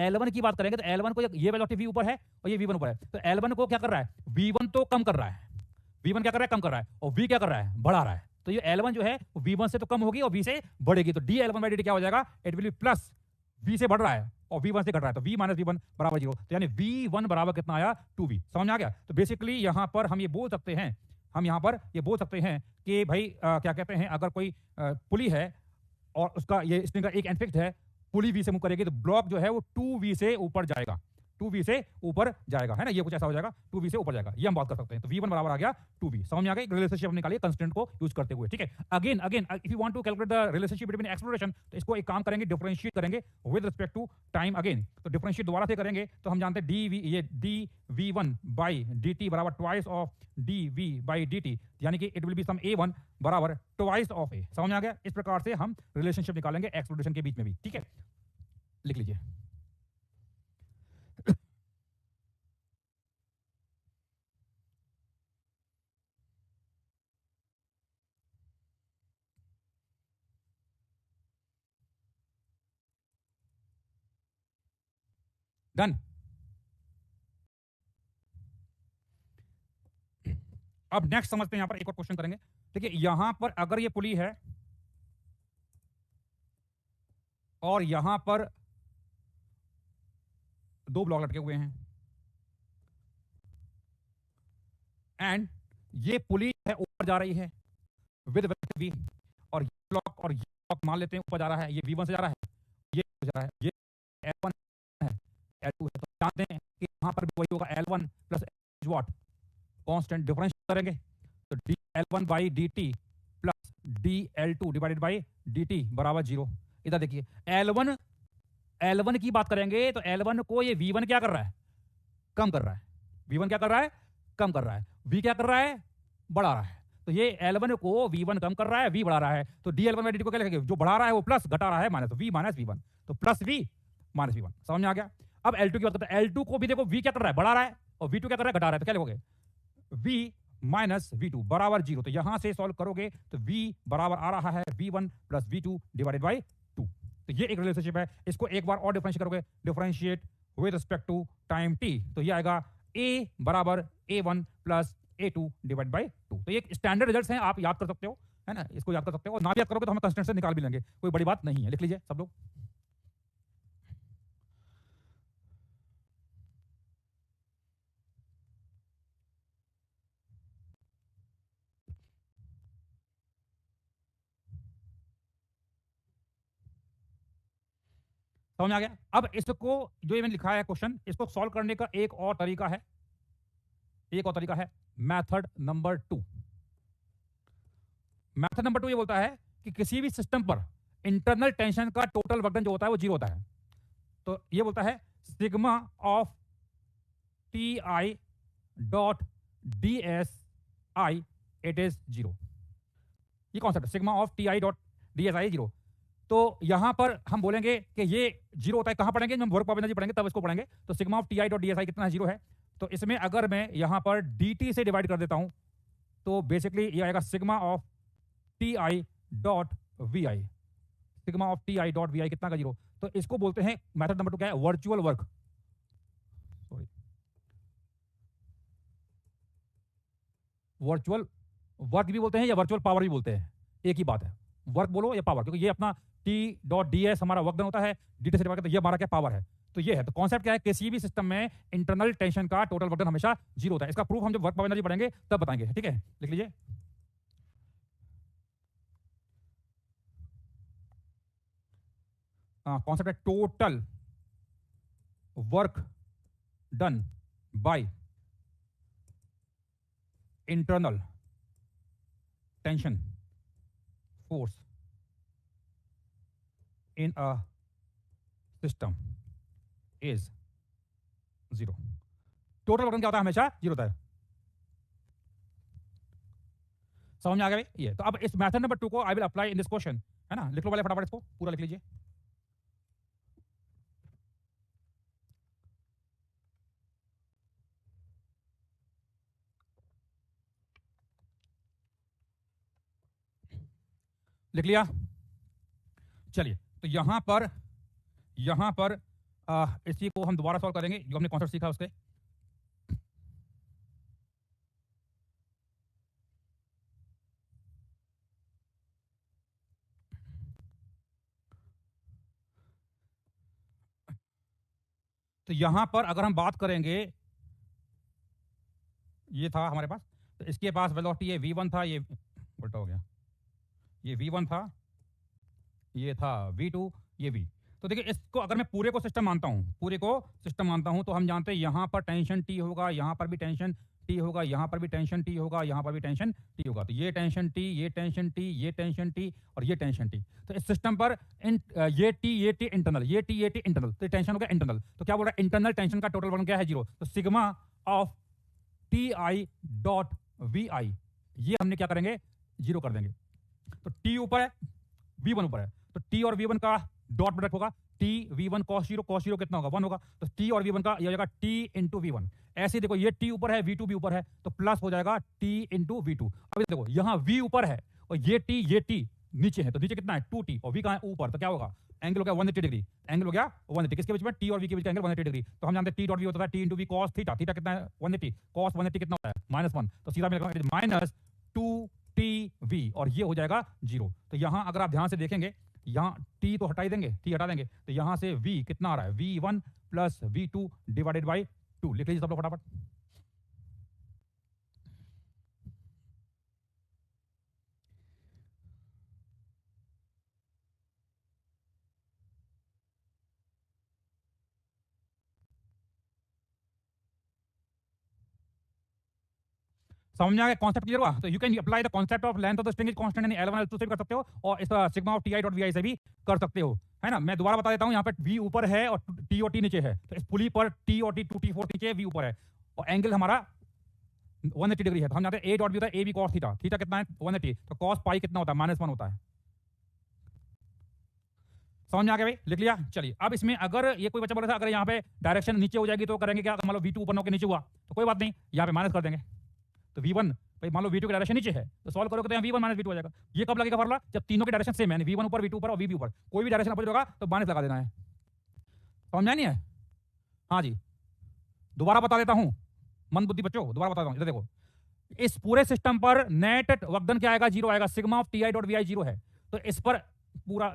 L1 की बात करेंगे तो L1 को ये वेलोसिटी V ऊपर है और ये V1 ऊपर है, तो L1 को क्या कर रहा है, V1 तो कम कर रहा है, V1 क्या कर रहा है, कम कर रहा है, और V क्या कर रहा है, बढ़ा रहा है। तो ये L1 जो है V1 से तो कम होगी और V से बढ़ेगी, तो dL1 बाई dt क्या हो जाएगा, it will B plus V से बढ़ रहा है और V1 से घट रहा है, तो V माइनस V1 बराबर 0। तो यानी V1 बराबर कितना आया, 2V। समझ में आ गया। तो बेसिकली यहाँ पर हम ये बोल सकते हैं, हम यहाँ पर ये बोल सकते हैं कि भाई क्या कहते हैं, अगर कोई पुली है और उसका ये स्ट्रिंग का एक एंड फिक्स्ड है, पुली V से मूव करेगी तो ब्लॉक जो है वो 2V से ऊपर जाएगा, 2V से ऊपर जाएगा, है ना, ये कुछ ऐसा हो जाएगा, 2V से ऊपर जाएगा, ये हम बात कर सकते हैं। तो V1 बराबर आ गया 2V। समझ में आ गई, रिलेशनशिप निकालिए कंस्ट्रेंट को यूज करते हुए, ठीक है। Again if you want to calculate the relationship between acceleration, तो इसको एक काम करेंगे, डिफरेंशिएट करेंगे with respect to time. Again तो डिफरेंशिएट दोबारा से करेंगे तो हम जानते हैं dV1 बाई dt बराबर twice of dV by dt, यानी कि it will be some A1 बराबर ट्वाइस ऑफ A। समझ में आ गया। इस प्रकार से हम रिलेशनशिप निकालेंगे एक्सेलरेशन के बीच में भी, ठीक है, लिख लीजिए। डन। अब नेक्स्ट समझते हैं, यहां पर एक और क्वेश्चन करेंगे। देखिए यहां पर अगर ये पुली है और यहां पर दो ब्लॉक लटके हुए हैं एंड ये पुली है ऊपर जा रही है विद V, और ये ब्लॉक मान लेते हैं ऊपर जा रहा है, ये V1 से जा रहा है, ये जा रहा है, ये L1 है, L2 है, तो जानते हैं कि यहां पर भी वही होगा, L1 plus what, constant, difference करेंगे तो dL1 by dt plus dL2 divided by dt बराबर 0। इधर देखिए L1 की बात करेंगे तो L1 को ये V1 क्या कर रहा है, कम कर रहा है, V1 क्या कर रहा है, कम कर रहा है, V क्या कर रहा है, बढ़ा रहा है। तो ये L1 को V1 कम कर रहा है, V बढ़ा रहा है, तो dL1 बाई dt को क्या लिखेंगे, जो बढ़ा रहा है वो प्लस, घटा रहा है माइनस, तो V माइनस V1, तो प्लस V माइनस V1। समझ में आ गया। अब L2 की बात करते हैं, L2 को भी देखो V क्या कर रहा है, बढ़ा रहा है, और V2 क्या कर रहा है, घटा रहा है, तो क्या लिखोगे, V माइनस V2 बराबर 0। तो यहां से सॉल्व करोगे तो V बराबर आ रहा है V1 plus V2 divided by 2। तो ये एक रिलेशनशिप है, इसको एक बार और डिफरेंशिएट करोगे, differentiate with respect to time t, तो ये आएगा A बराबर A1 plus A2 divide by 2। तो ये स्टैंडर्ड रिजल्ट्स हैं, आप याद कर सकते हो, है ना, इसको याद कर सकते हो, और ना भी याद करोगे तो हम कंस्टेंट से निकाल भी लेंगे, कोई बड़ी बात नहीं है। लिख लीजिए सब लोग। समझ में आ गया। अब इसको जो ये मैंने लिखा है क्वेश्चन, इसको सॉल्व करने का एक और तरीका है, मेथड नंबर 2। मेथड नंबर 2 ये बोलता है कि किसी भी सिस्टम पर इंटरनल टेंशन का टोटल वर्क डन जो होता है वो 0 होता है। तो ये बोलता है sigma of T I dot D S I, it is 0। ये concept sigma of T I dot D S I 0। तो यहां पर हम बोलेंगे कि ये 0 होता है, कहां पढ़ेंगे, जब हम वर्क ऑफ एनर्जी पढ़ेंगे तब इसको पढ़ेंगे। तो sigma of T I dot D S I कितना है, 0 है। तो इसमें अगर मैं यहां पर dt से डिवाइड कर देता हूं तो बेसिकली ये आएगा sigma of T I dot V I, sigma of T I dot V I कितना का 0। तो इसको बोलते हैं, मेथड नंबर 2 क्या है, virtual work, sorry, virtual work भी बोलते हैं या वर्चुअल पावर भी बोलते हैं, एक ही बात है, वर्क बोलो या पावर, क्योंकि ये अपना टी डॉट डी एस हमारा वर्क डन होता है, डी टी से डिवाइड करते हैं, ये हमारा क्या पावर है। तो ये है, तो कॉन्सेप्ट क्या है, किसी भी सिस्टम में इंटरनल टेंशन का टोटल वर्क डन हमेशा जीरो होता है। इसका प्रूफ हम जब वर्क पावर एनर्जी पढ़ेंगे तब बताएंगे, ठीक है, लिख लीजिए। कॉन्सेप्ट है total work done by internal tension force in a system is zero. Total work done क्या होता है, हमेशा जीरो होता है। समझ में आ गया भाई ये। तो अब इस मेथड नंबर 2 को I will apply in this question, है ना, लिख लो पहले फटाफट, इसको पूरा लिख लीजिए। लिख लिया, चलिए। तो यहां पर इसी को हम दोबारा सॉल्व करेंगे, जो हमने कॉन्सेप्ट सीखा उसके। तो यहां पर अगर हम बात करेंगे, ये था हमारे पास, तो इसके पास वेलोसिटी ये v1 था, ये उल्टा हो गया, ये v1 था, ये था v2, ये v। तो देखिए, इसको अगर मैं पूरे को सिस्टम मानता हूं, पूरे को सिस्टम मानता हूं, तो हम जानते हैं यहां पर टेंशन T होगा, यहां पर भी टेंशन T होगा, यहां पर भी टेंशन T होगा, यहां पर भी टेंशन T होगा। तो ये टेंशन T, ये टेंशन T, ये टेंशन T और ये टेंशन T। तो इस सिस्टम पर ये T इंटरनल, ये T इंटरनल, तो टेंशन हो गया इंटरनल। तो क्या बोल रहा है, इंटरनल टेंशन का टोटल वर्क क्या है, जीरो। तो sigma of Ti dot Vi, ये हमने क्या करेंगे, जीरो कर देंगे। तो T ऊपर है, V1 ऊपर है, तो T और V1 का डॉट प्रोडक्ट होगा, T V1 cos जीरो कितना होगा, 1 होगा। तो T और V1 का ये हो जाएगा T इंटू V1। ऐसे देखो, ये T ऊपर है, V2 भी ऊपर है, तो प्लस हो जाएगा T इंटू V2। अब देखो, यहाँ V ऊपर है और ये T नीचे है, तो नीचे कितना है, 2T, और V कहाँ है, ऊपर, तो क्या होगा, एंगल हो गया 180 डिग्री, एंगल हो गया 180, किसके बीच में, T और V के बीच का एंगल 180 डिग्री। तो हम जानते हैं T डॉट V होता है T into V cos theta, theta कितना है, 180, cos 180 कितना होता है, -1, तो सीधा में माइनस 2TV, और ये हो जाएगा जीरो। तो यहां अगर आप ध्यान से देखेंगे, यहाँ T तो हटाई देंगे, T हटा देंगे, तो यहां से V कितना आ रहा है, V1 plus V2 divided by 2, लिख लीजिए सब लोग फटाफट। समझ में आ गया, कॉन्सेप्ट क्लियर हुआ। तो you can apply the concept of length of the string is constant यानी L1 L2 से भी कर सकते हो, और इस sigma of Ti dot Vi से भी कर सकते हो, है ना। मैं दोबारा बता देता हूं, यहाँ पे V ऊपर है और T और T नीचे है, तो इस पुली पर T और T 2T 4 नीचे है, V ऊपर है, और एंगल हमारा 180 डिग्री है। तो हम जानते हैं A डॉट V होता है AB cos थीटा, थीटा कितना है 180, तो cos पाई कितना होता है, -1 होता है। समझ में आ गया भाई, लिख लिया। चलिए, अब इसमें अगर ये कोई बच्चा बोला था, अगर यहाँ पे डायरेक्शन नीचे हो जाएगी तो करेंगे क्या, मान लो V2 ऊपर होकर नीचे हुआ तो कोई बात नहीं, यहाँ पे माइनस कर देंगे। तो V1 भाई, मान लो V2 की डायरेक्शन नीचे है, तो सॉल्व करोगे तो यहाँ V1 माइनस V2 हो जाएगा। ये कब लगेगा फॉर्मूला, जब तीनों की डायरेक्शन सेम है, V1 ऊपर, V2 ऊपर और V भी ऊपर, कोई भी डायरेक्शन अपोजिट होगा तो माइनस लगा देना है। समझ में नहीं है, हाँ जी, दोबारा बता देता हूँ, मंद बुद्धि बच्चों, दोबारा बता देता हूँ। इधर देखो, इस पूरे सिस्टम पर नेट वर्कडन क्या आएगा, जीरो आएगा, sigma of Ti dot Vi zero है। तो इस पर पूरा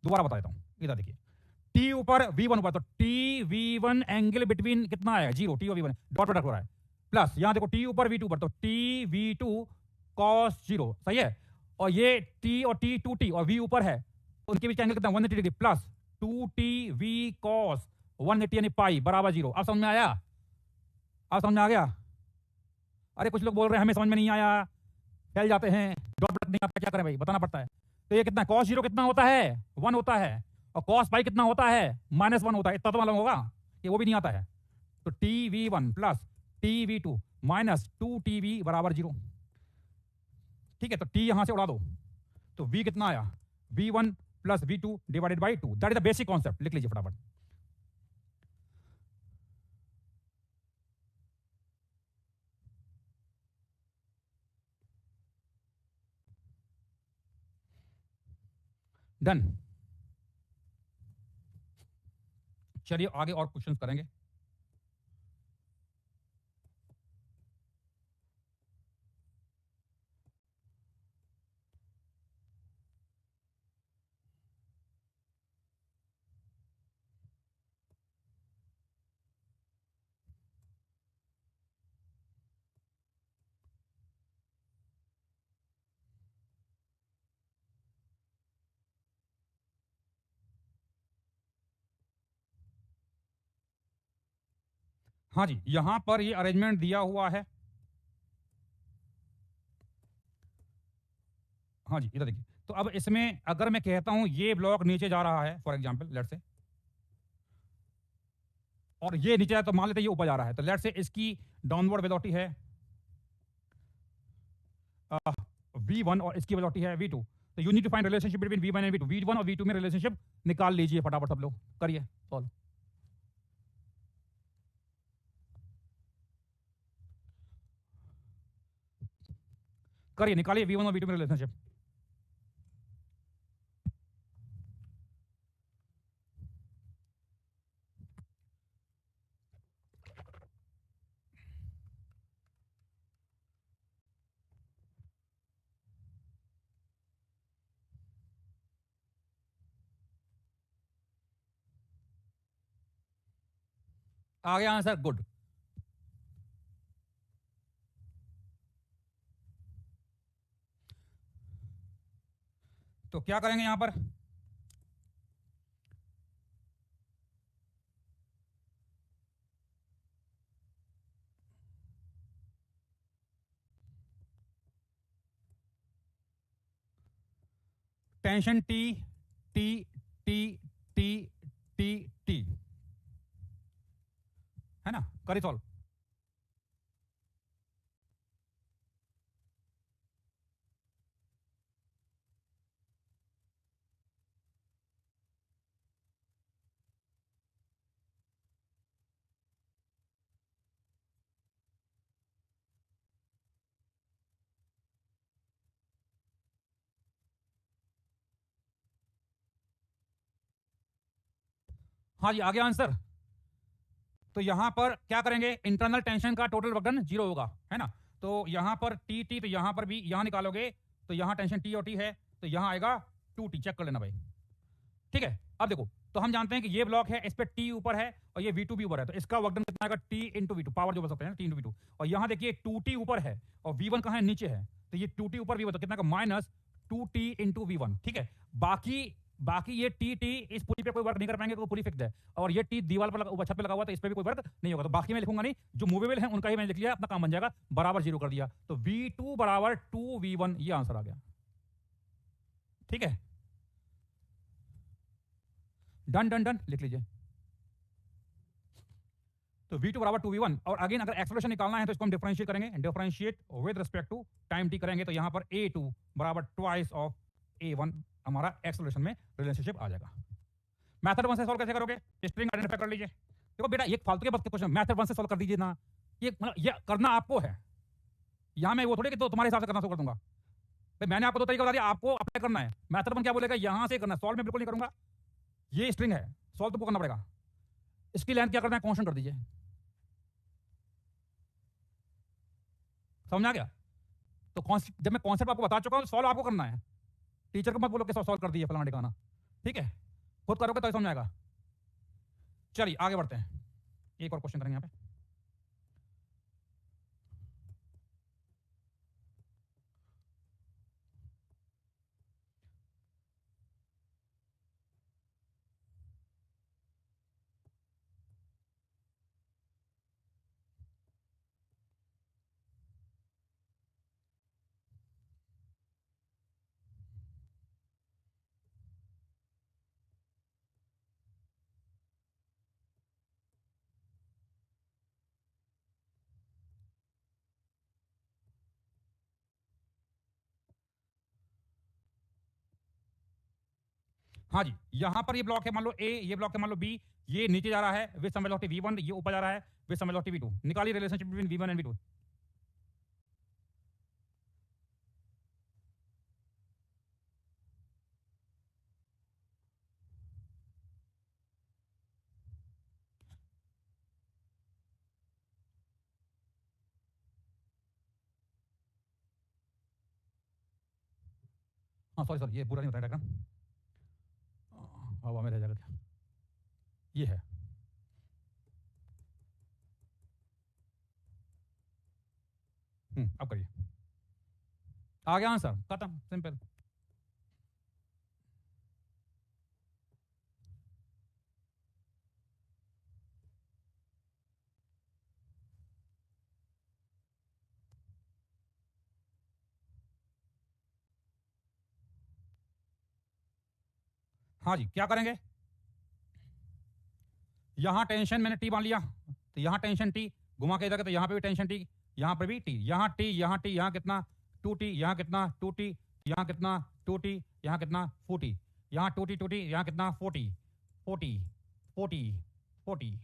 दोबारा बता देता हूं, इधर देखिए, T ऊपर V1 ऊपर, तो T V1 एंगल बिटवीन कितना आया, जीरो, T और V1 डॉट प्रोडक्ट हो रहा है, प्लस यहां देखो T ऊपर V2 ऊपर, तो T V2 cos जीरो, सही है। और ये T और T 2T और V ऊपर है, उनके बीच एंगल कितना 180 degree, plus 2T V cos 180 यानी पाई बराबर जीरो। अब समझ में आया, अब समझ में आ गया। अरे कुछ लोग बोल रहे हैं हमें समझ में नहीं आया, फैल जाते हैं, डॉट प्रोडक्ट नहीं आता, क्या करें भाई, बताना पड़ता है। तो ये कितना, cos जीरो कितना होता है, 1 होता है, और cos पाई कितना होता है, -1 होता है, इतना तो मालूम होगा कि वो भी नहीं आता है। तो TV1 plus TV2 minus 2TV बराबर जीरो, ठीक है। तो T यहां से उड़ा दो, तो V कितना आया, V1 plus V2 divided by 2, that is the basic concept, लिख लीजिए फटाफट। डन। चलिए आगे और क्वेश्चंस करेंगे। हाँ जी, यहां पर ये अरेंजमेंट दिया हुआ है। हाँ जी, इधर देखिए। तो अब इसमें अगर मैं कहता हूं ये ब्लॉक नीचे जा रहा है फॉर एग्जांपल लेट्स से, और ये नीचे है तो मान लेते हैं ये ऊपर जा रहा है, तो लेट्स से इसकी डाउनवर्ड वेलोसिटी है v1 और इसकी वेलोसिटी है v2। तो you need to find relationship between v1 and v2। v1 और v2 में रिलेशनशिप निकाल लीजिए फटाफट सब लोग, करिए सॉल्व। करिए, निकालिए v1 और v2 में रिलेशनशिप। आ गया आंसर, गुड। तो क्या करेंगे यहां पर, tension T T T T T T, है ना, करिए सॉल्व। हाँ जी, आ गया आंसर। तो यहां पर क्या करेंगे, इंटरनल टेंशन का टोटल वर्कडन जीरो होगा, है ना। तो यहां पर टी टी, तो यहां पर भी यहां निकालोगे तो यहां टेंशन टी और टी है, तो यहां आएगा 2t, चेक कर लेना भाई। ठीक है, अब देखो, तो हम जानते हैं कि ये ब्लॉक है, इस पे टी ऊपर है और ये v2 भी ऊपर है, तो इसका वर्कडन कितना आएगा, टी इंटू v2, पावर जो बोल सकते हैं टी इंटू v2। और यहां देखिए 2t ऊपर है और v1 कहां है, नीचे है, तो ये 2t ऊपर v1, तो कितना का माइनस 2t इंटू v1। ठीक है, बाकी बाकी ये टी टी इस पुली पे कोई वर्क नहीं कर पाएंगे, तो पुली फिक्स है, और ये टी दीवार पर ऊपर छत पे लगा हुआ, तो इस पे भी कोई वर्क नहीं होगा, तो बाकी मैं लिखूंगा नहीं, जो मूवेबल है उनका ही मैंने लिख लिया, अपना काम बन जाएगा, बराबर जीरो कर दिया, तो v2 बराबर 2v1, ये आंसर आ गया। ठीक है, डन डन डन, लिख लीजिए। तो v2 बराबर 2v1, और अगेन अगर एक्सेलरेशन निकालना है तो इसको हम डिफरेंशिएट करेंगे, differentiate with respect to time t करेंगे, तो यहां पर a2 बराबर ट्वाइस ऑफ a1 हमारा एक्सेलरेशन में रिलेशनशिप आ जाएगा। मेथड 1 से सॉल्व कैसे करोगे, स्ट्रिंग आइडेंटिफाई कर लीजिए। देखो बेटा, ये फालतू के बस के क्वेश्चन, मेथड 1 से सॉल्व कर दीजिए ना, ये मतलब ये करना आपको है, यहां मैं वो थोड़ी कि तो तुम्हारे हिसाब से करना शुरू कर दूंगा भाई, मैंने आपको दो तरीका बता दिया, आपको अप्लाई करना है। मेथड 1 क्या बोलेगा, यहां से करना, सॉल्व में बिल्कुल नहीं करूंगा, ये स्ट्रिंग है, सॉल्व तुमको करना पड़ेगा। इसकी लेंथ क्या करना है, कांस्टेंट कर दीजिए, समझ आ गया। तो जब मैं कॉन्सेप्ट आपको बता चुका हूं, सॉल्व आपको करना है, टीचर को मत बोलो कि सॉल्व कर दिए फलाना ठिकाना, ठीक है, खुद करोगे तो समझ आएगा। चलिए आगे बढ़ते हैं, एक और क्वेश्चन करेंगे यहाँ पे। हाँ जी, यहां पर ये ब्लॉक है, मान लो ए, ये ब्लॉक है मान लो बी, ये नीचे जा रहा है विद सम वेलोसिटी v1, ये ऊपर जा रहा है विद सम वेलोसिटी v2, निकालिए relationship between v1 and v2। हाँ सॉरी सॉरी, ये पूरा नहीं बताया डायग्राम, हवा में रह जाएगा क्या, ये है। अब करिए, आ गया आंसर, खत्म, सिंपल। हाँ जी, क्या करेंगे, यहाँ टेंशन मैंने टी मान लिया, तो यहाँ टेंशन टी, घुमा के इधर के तो यहाँ पे भी टेंशन टी, यहाँ पे भी टी, यहाँ टी, यहाँ टी, यहाँ कितना 2t, यहाँ कितना 2t, यहाँ कितना 2t, यहाँ कितना 4t, यहाँ 2t 2t, यहाँ कितना 40 40 40 40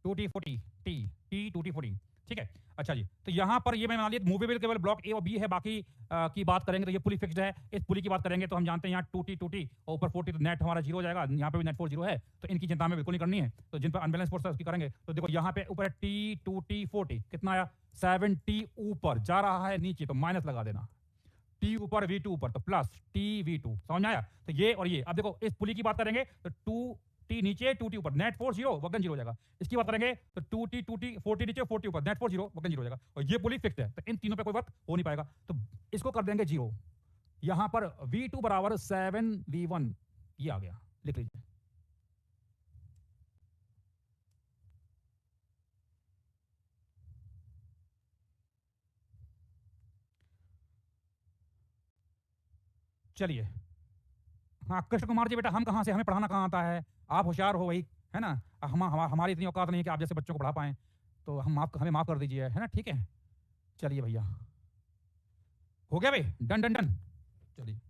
2t 40 टी टी 2t 40, ठीक है। अच्छा जी, तो यहाँ पर ये मैं मान लिया मूवेबल केवल ब्लॉक ए और बी है, बाकी की बात करेंगे तो ये पुली फिक्स्ड है। इस पुली की बात करेंगे तो हम जानते हैं यहाँ 2t और ऊपर 40, तो नेट हमारा जीरो हो जाएगा, यहाँ पे भी नेट 4 जीरो है, तो इनकी चिंता हमें बिल्कुल नहीं करनी है। तो जिन पर अनबैलेंस फोर्स है उसकी करेंगे, तो देखो यहाँ पे ऊपर टी 2t 40 कितना आया 7t, ऊपर जा रहा है नीचे तो माइनस लगा देना, टी ऊपर V2 ऊपर तो प्लस टी V2, समझ में आया। तो ये और ये, अब देखो इस पुली की बात करेंगे तो 2t नीचे 2t ऊपर, नेट 4 जीरो, वगन जीरो हो जाएगा। इसकी बात करेंगे तो 2t 40 नीचे 40 ऊपर, नेट 4 जीरो, वगन जीरो हो जाएगा। और ये पुली फिक्स्ड है, तो इन तीनों पे कोई वर्क हो नहीं पाएगा, तो इसको कर देंगे जीरो। यहां पर V2 बराबर 7V1, ये आ गया, लिख लीजिए। चलिए, हाँ कृष्ण कुमार जी बेटा, हम कहाँ से, हमें पढ़ाना कहाँ आता है, आप होशियार हो भाई, है ना। हमारी इतनी औकात नहीं है कि आप जैसे बच्चों को पढ़ा पाएं, तो हमें माफ कर दीजिए, है ना, ठीक है। चलिए भैया, हो गया भाई, डन डन डन। चलिए,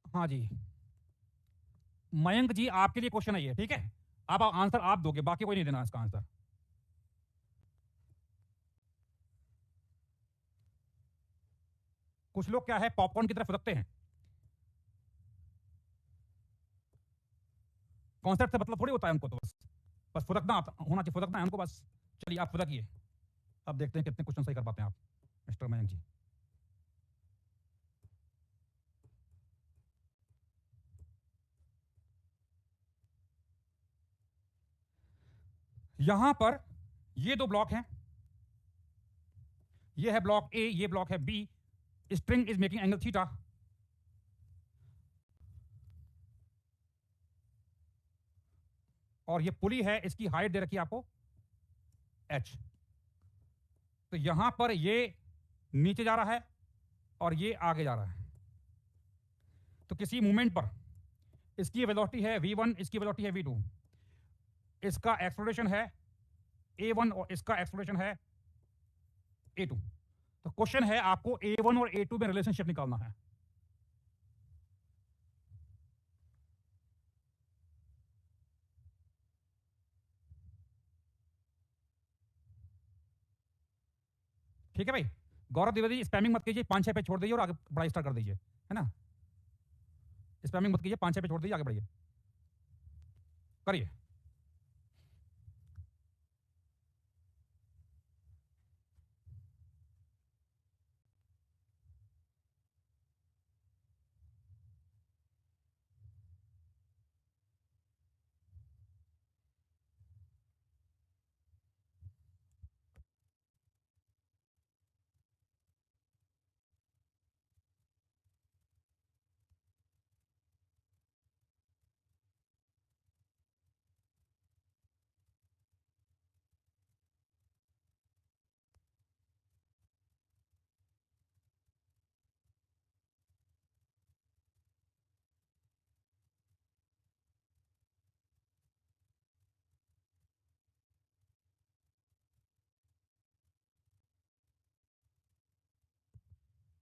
हाँ जी, मयंक जी आपके लिए क्वेश्चन है ये, ठीक है। आप आंसर आप दोगे, बाकी कोई नहीं देना इसका आंसर। कुछ लोग क्या है पॉपकॉर्न की तरफ फुदकते हैं, कॉन्सेप्ट से मतलब थोड़ी होता है उनको, तो बस बस फुदकना होना चाहिए, फुदकना है उनको बस। चलिए आप फुदकिए, अब देखते हैं कितने क्वेश्चन सही कर पाते हैं आप मिस्टर मयंक जी। यहां पर ये दो ब्लॉक हैं, ये है ब्लॉक ए, ये ब्लॉक है B, string is making angle theta, और ये पुली है, इसकी हाइट दे रखी है आपको h। तो यहां पर ये नीचे जा रहा है और ये आगे जा रहा है, तो किसी मूवमेंट पर इसकी वेलोसिटी है v1, इसकी वेलोसिटी है v2, इसका एक्सप्लोरेशन है a1 और इसका एक्सप्लोरेशन है a2। तो क्वेश्चन है आपको a1 और a2 में रिलेशनशिप निकालना है। ठीक है भाई, गौरव द्विवेदी स्पैमिंग मत कीजिए, 5-6 पे छोड़ दीजिए और आगे पढ़ाई स्टार्ट कर दीजिए, है ना। स्पैमिंग मत कीजिए, 5-6 पे छोड़ दीजिए, आगे बढ़िए, करिए।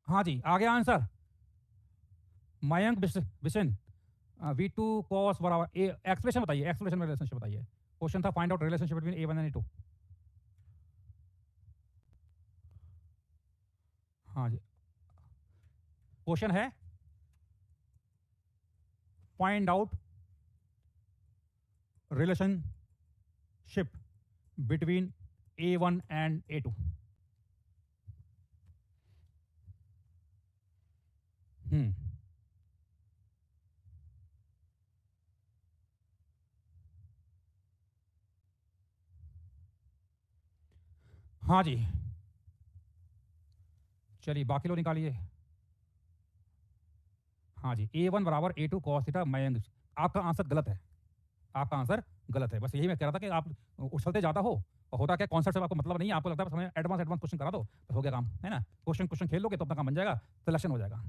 हाँ जी, आ गया answer, Mayank Bishan, V2 cos बराबर ए, एक्सप्रेशन बताइए, एक्सप्रेशन में रिलेशनशिप बताइए। क्वेश्चन था find out relationship between a1 and a2। हाँ जी, क्वेश्चन है find out relationship between A1 and A2। हाँ जी, चलिए बाकी लोग निकालिए। हाँ जी, A1 बराबर A2 कॉस थीटा। मयंक, आपका आंसर गलत है, आपका आंसर गलत है। बस यही मैं कह रहा था कि आप उछलते ज़्यादा हो, और होता क्या कॉन्सेप्ट से आपको मतलब नहीं है, आपको लगता है बस हमें एडवांस क्वेश्चन करा दो तो हो गया काम, है ना। क्वेश्चन खेल लोगे तो अपना काम बन जाएगा, सिलेक्शन हो जाएगा।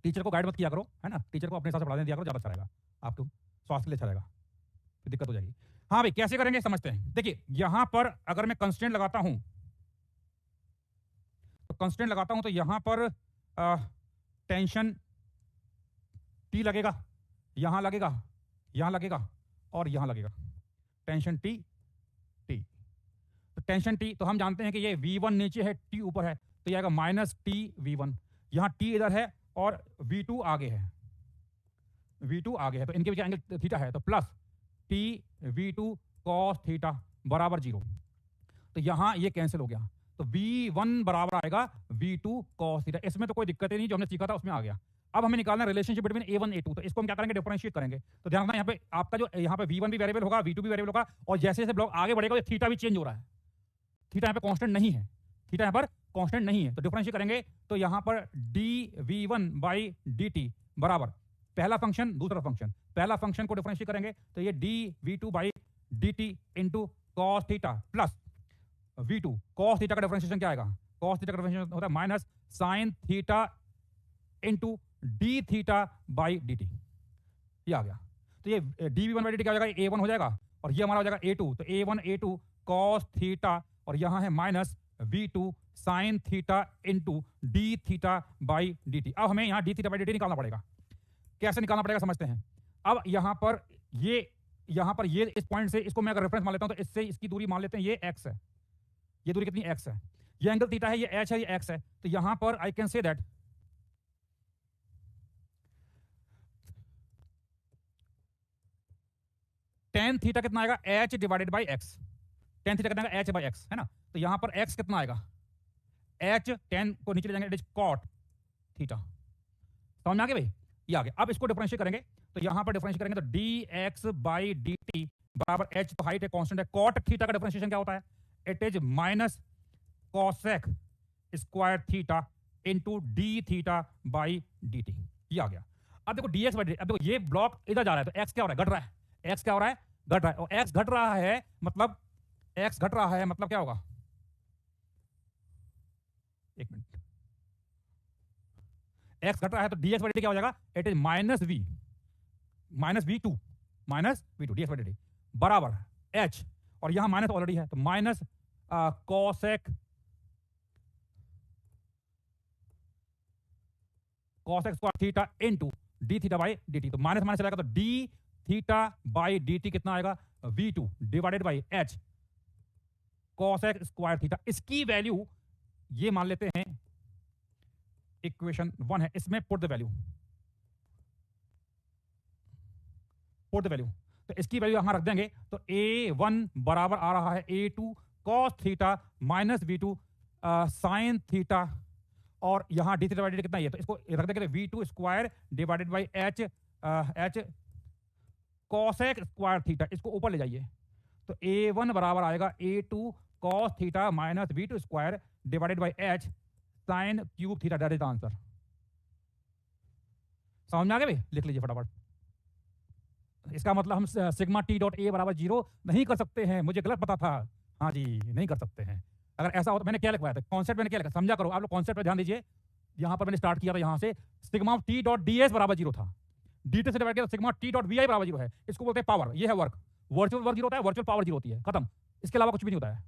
टीचर को गाइड मत किया करो, है ना, टीचर को अपने हिसाब से पढ़ाने दिया करो, ज़्यादा अच्छा रहेगा, आपको स्वास्थ्य के लिए अच्छा रहेगा, फिर दिक्कत हो जाएगी। हाँ भाई, कैसे करेंगे समझते हैं। देखिए यहां पर अगर मैं कंस्टेंट लगाता हूं तो यहां पर टेंशन टी लगेगा, यहां लगेगा, यहां लगेगा और यहां लगेगा, टेंशन टी टी। तो टेंशन टी तो हम जानते हैं कि ये V1 नीचे है, टी ऊपर है, तो ये आएगा माइनस टी V1। यहां टी इधर है और V2 आगे है, V2 आगे है, तो इनके बीच एंगल थीटा है, तो plus T V2 cos theta बराबर 0। तो यहां ये कैंसिल हो गया, तो V1 बराबर आएगा V2 कॉस थीटा। इसमें तो कोई दिक्कत ही नहीं, जो हमने सीखा था उसमें आ गया। अब हमें निकालना है रिलेशनशिप बिटवीन A1 A2, तो इसको हम क्या करेंगे, डिफरेंशिएट करेंगे। तो ध्यान रखना यहाँ पे आपका जो यहाँ पे V1 भी वेरिएबल होगा, V2 भी वेरिएबल होगा, और जैसे जैसे ब्लॉक आगे बढ़ेगा तो थीटा भी चेंज हो रहा है, थीटा यहाँ पे कांस्टेंट नहीं है, थीटा यहाँ पर कांस्टेंट नहीं है। तो डिफरेंशिएट करेंगे तो यहाँ पर dV1 बाई dt बराबर पहला फंक्शन दूसरा फंक्शन, पहला फंक्शन को डिफरेंशिएट करेंगे तो ये dV2 by dt into cos theta plus V2 cos theta का डिफरेंशिएशन क्या आएगा, कॉस थीटा का डिफरेंशिएशन होता है minus sine theta into D theta by dt, ये आ गया। तो ये dV1 बाई dt क्या हो जाएगा, A1 हो जाएगा, और ये हमारा हो जाएगा A2, तो A1 A2 कॉस थीटा, और यहां है minus V2 sine theta into D theta by dt। अब हमें यहां डी थीटा बाई dt निकालना पड़ेगा। कैसे निकालना पड़ेगा समझते हैं। अब यहां पर ये इस पॉइंट से इसको मैं अगर रेफरेंस मान लेता हूं तो इससे इसकी दूरी मान लेते हैं, ये x है, ये दूरी कितनी x है, ये एंगल थीटा है, ये h है, ये x है। तो यहां पर I can say that tan theta कितना आएगा, h divided by x, tan theta कितना आएगा h बाई x, है ना। तो यहां पर x कितना आएगा, h tan को नीचे ले जाएंगे, इट इज कॉट थीटा। समझ में आ गया भाई, ये आ गया। अब इसको डिफरेंशिएट करेंगे तो यहां पर डिफरेंशिएट करेंगे तो dx बाई dt बराबर h, तो हाइट है कांस्टेंट है, कॉट थीटा का डिफरेंशिएशन क्या होता है, it is minus cosec square theta into D theta by dt, ये आ गया। अब देखो dx बाई dt, अब देखो ये ब्लॉक इधर जा रहा है तो x क्या हो रहा है, घट रहा है, x क्या हो रहा है, घट रहा है, और x घट रहा है मतलब x घट रहा है मतलब क्या होगा, एक मिनट, x घट रहा है तो dx बाई dt क्या हो जाएगा, it is minus v two dx by dt बराबर h, और यहां माइनस ऑलरेडी है तो minus cosec square theta into D theta by dt। तो माइनस माइनस चलेगा तो डी थीटा बाई dt कितना आएगा, v2 divided by h cosec square theta. इसकी वैल्यू ये मान लेते हैं इक्वेशन 1 है, इसमें पुट द वैल्यू, तो इसकी वैल्यू यहां रख देंगे तो A1 बराबर आ रहा है A2 cos theta minus V2 sine theta, और यहां डी थीटा बाई dt कितना है, तो इसको रख देंगे V2 square divided by h cosec square theta, इसको ऊपर ले जाइए तो A1 बराबर आएगा A2 cos theta minus V2 square divided by h sine cube theta, that is the answer. समझ में आ गया भाई, लिख लीजिए फटाफट। इसका मतलब हम सिग्मा टी डॉट ए बराबर 0 नहीं कर सकते हैं, मुझे गलत पता था, हाँ जी नहीं कर सकते हैं। अगर ऐसा हो तो मैंने क्या लिखवाया था, कॉन्सेप्ट मैंने क्या लिखा समझा करो, आप लोग कॉन्सेप्ट पे ध्यान दीजिए। यहां पर मैंने स्टार्ट किया था, यहां से sigma T dot D S बराबर 0 था, dt से डिवाइड किया तो सिग्मा टी डॉट वी आई बराबर 0 है, इसको बोलते हैं पावर, ये है वर्क, वर्चुअल वर्क 0 होता है, वर्चुअल पावर 0 होती है, खत्म, इसके अलावा कुछ भी नहीं होता है।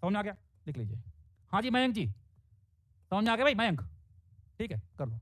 समझ में आ गया, लिख लीजिए। हाँ जी मयंक जी, समझ में आ गया भाई मयंक, ठीक है कर लो।